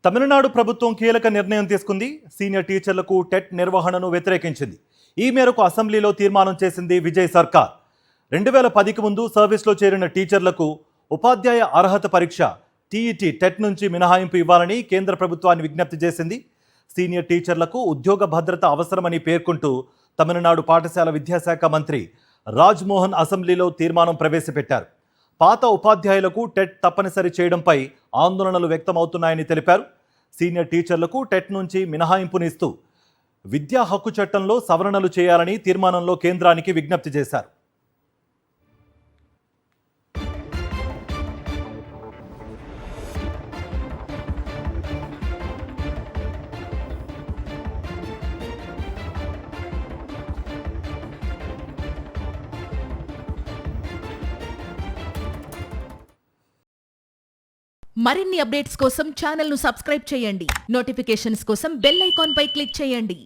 తమిళనాడు ప్రభుత్వం కీలక నిర్ణయం తీసుకుంది. సీనియర్ టీచర్లకు టెట్ నిర్వహణను వ్యతిరేకించింది. ఈ మేరకు అసెంబ్లీలో తీర్మానం చేసింది విజయ్ సర్కార్. 2010కి ముందు సర్వీస్లో చేరిన టీచర్లకు ఉపాధ్యాయ అర్హత పరీక్ష టీఈటీ టెట్ నుంచి మినహాయింపు ఇవ్వాలని కేంద్ర ప్రభుత్వాన్ని విజ్ఞప్తి చేసింది. సీనియర్ టీచర్లకు ఉద్యోగ భద్రత అవసరమని పేర్కొంటూ తమిళనాడు పాఠశాల విద్యాశాఖ మంత్రి రాజ్మోహన్ అసెంబ్లీలో తీర్మానం ప్రవేశపెట్టారు. పాత ఉపాధ్యాయులకు టెట్ తప్పనిసరి చేయడంపై ఆందోళనలు వ్యక్తమవుతున్నాయని తెలిపారు. సీనియర్ టీచర్లకు టెట్ నుంచి మినహాయింపునిస్తూ విద్యా హక్కు చట్టంలో సవరణలు చేయాలని తీర్మానంలో కేంద్రానికి విజ్ఞప్తి చేశారు. మరిన్ని అప్డేట్స్ కోసం ఛానల్ను సబ్స్క్రైబ్ చేయండి. నోటిఫికేషన్స్ కోసం బెల్ ఐకాన్ పై క్లిక్ చేయండి.